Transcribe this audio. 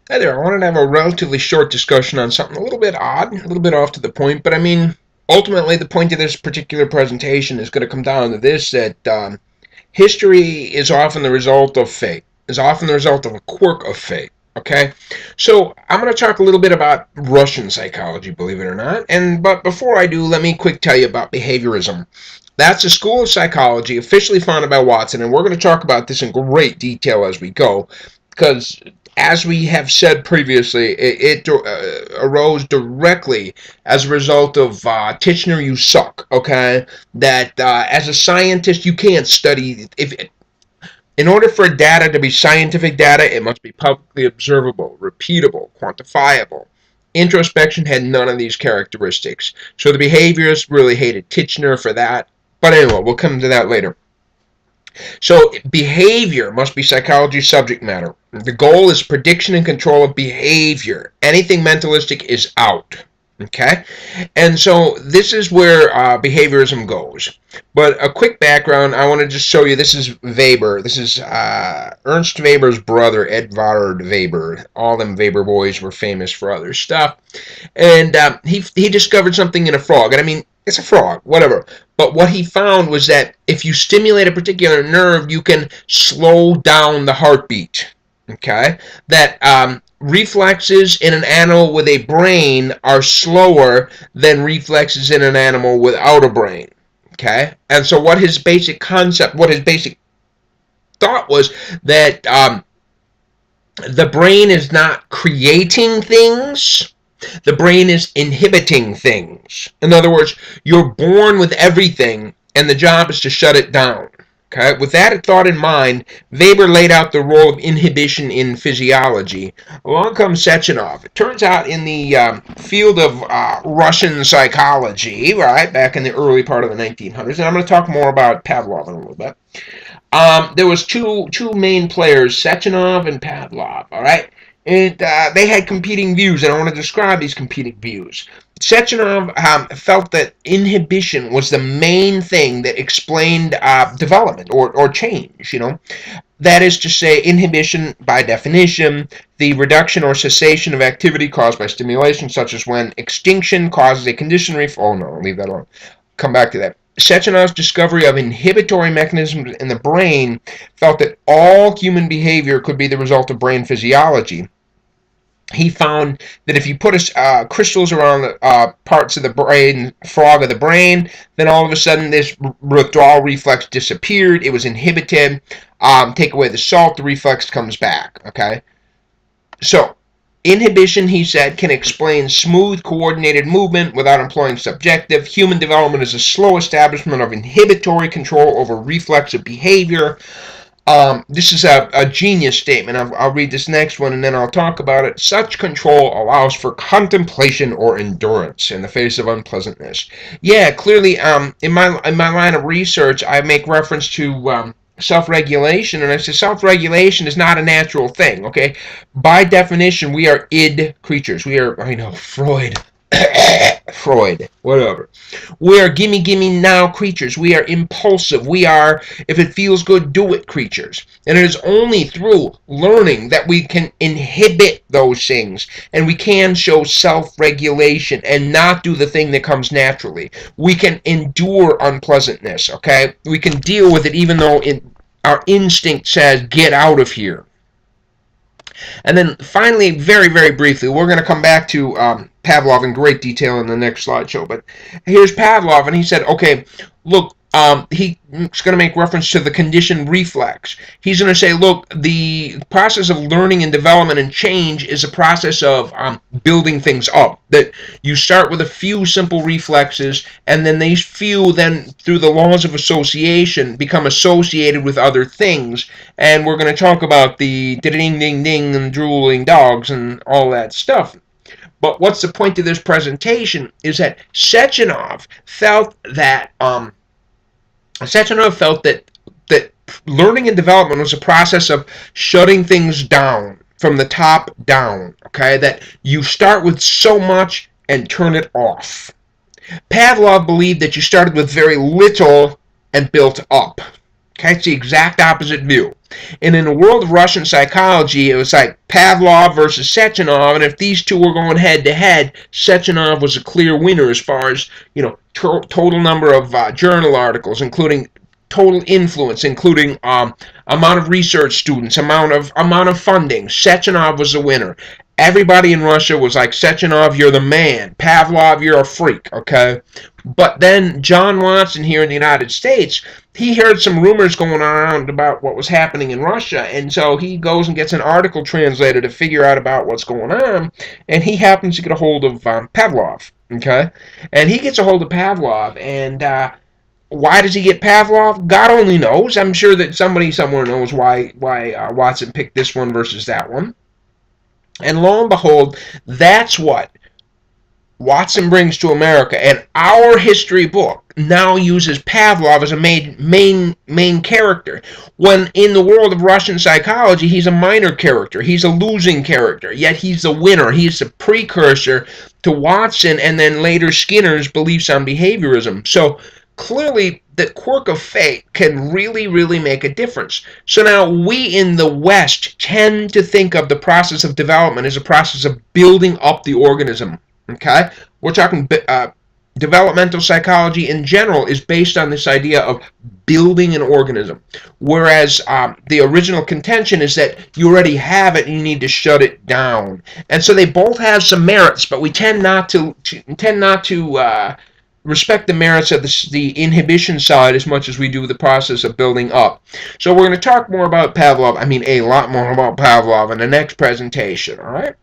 Hi there, I wanted to have a relatively short discussion on something a little bit odd, a little bit off to the point, but I mean, ultimately the point of this particular presentation is going to come down to this, that history is often the result of fate, is often the result of a quirk of fate, okay? So I'm going to talk a little bit about Russian psychology, believe it or not, but before I do, let me quick tell you about behaviorism. That's a school of psychology officially founded by Watson, and we're going to talk about this in great detail as we go, because as we have said previously, it arose directly as a result of Titchener, you suck. Okay, that as a scientist you can't study if. In order for data to be scientific data, it must be publicly observable, repeatable, quantifiable. Introspection had none of these characteristics, so the behaviorists really hated Titchener for that. But anyway, we'll come to that later. So behavior must be psychology subject matter. The goal is prediction and control of behavior. Anything mentalistic is out. Okay? And so this is where behaviorism goes. But a quick background, I want to just show you, this is Weber. This is Ernst Weber's brother, Edvard Weber. All them Weber boys were famous for other stuff. And he discovered something in a frog. And I mean, it's a frog, whatever. But what he found was that if you stimulate a particular nerve, you can slow down the heartbeat. Okay? That reflexes in an animal with a brain are slower than reflexes in an animal without a brain. Okay? And so what his basic concept, what his basic thought was that the brain is not creating things, the brain is inhibiting things. In other words, you're born with everything, and the job is to shut it down. Okay? With that thought in mind, Weber laid out the role of inhibition in physiology. Along comes Sechenov. It turns out in the field of Russian psychology, right, back in the early part of the 1900s, and I'm going to talk more about Pavlov in a little bit. There was two main players, Sechenov and Pavlov. All right, and they had competing views, and I want to describe these competing views. Sechenov felt that inhibition was the main thing that explained development or change. That is to say, inhibition, by definition, the reduction or cessation of activity caused by stimulation, such as when extinction causes a condition. Oh no, leave that alone. Come back to that. Sechenov's discovery of inhibitory mechanisms in the brain felt that all human behavior could be the result of brain physiology. He found that if you put crystals around parts of the brain, frog of the brain, then all of a sudden this withdrawal reflex disappeared. It was inhibited. Take away the salt, the reflex comes back. Okay, so inhibition, he said, can explain smooth, coordinated movement without employing subjective. Human development is a slow establishment of inhibitory control over reflexive behavior. This is a genius statement. I'll read this next one and then I'll talk about it. Such control allows for contemplation or endurance in the face of unpleasantness. Yeah, clearly, in my line of research, I make reference to self-regulation, and I say self-regulation is not a natural thing. Okay, by definition, we are id creatures. We are, I know, Freud. Freud, whatever. We are gimme gimme now creatures. We are impulsive. We are, if it feels good, do it creatures. And it is only through learning that we can inhibit those things and we can show self-regulation and not do the thing that comes naturally. We can endure unpleasantness, okay? We can deal with it even though our instinct says, get out of here. And then finally, very, very briefly, we're going to come back to Pavlov in great detail in the next slideshow. But here's Pavlov, and he said, okay, look, he's going to make reference to the conditioned reflex. He's going to say, look, the process of learning and development and change is a process of building things up. That you start with a few simple reflexes, and then these few, then through the laws of association, become associated with other things. And we're going to talk about the ding ding ding and drooling dogs and all that stuff. But what's the point of this presentation is that Sechenov felt that learning and development was a process of shutting things down from the top down. Okay, that you start with so much and turn it off. Pavlov believed that you started with very little and built up. Okay, it's the exact opposite view. And in the world of Russian psychology, it was like Pavlov versus Sechenov, and if these two were going head to head, Sechenov was a clear winner as far as, total number of journal articles, including total influence, including amount of research students, amount of funding. Sechenov was the winner. Everybody in Russia was like, Sechenov, you're the man. Pavlov, you're a freak, okay? But then John Watson here in the United States, he heard some rumors going around about what was happening in Russia, and so he goes and gets an article translated to figure out about what's going on, and he happens to get a hold of Pavlov, okay? And he gets a hold of Pavlov, and why does he get Pavlov? God only knows. I'm sure that somebody somewhere knows why Watson picked this one versus that one. And lo and behold, that's what Watson brings to America. And our history book now uses Pavlov as a main character, when in the world of Russian psychology, he's a minor character. He's a losing character, yet he's the winner. He's the precursor to Watson and then later Skinner's beliefs on behaviorism. So clearly, the quirk of fate can really, really make a difference. So now we in the West tend to think of the process of development as a process of building up the organism. Okay? We're talking developmental psychology in general is based on this idea of building an organism. Whereas the original contention is that you already have it and you need to shut it down. And so they both have some merits, but we tend not to respect the merits of the inhibition side as much as we do the process of building up. So we're going to talk more about Pavlov, a lot more about Pavlov in the next presentation, all right?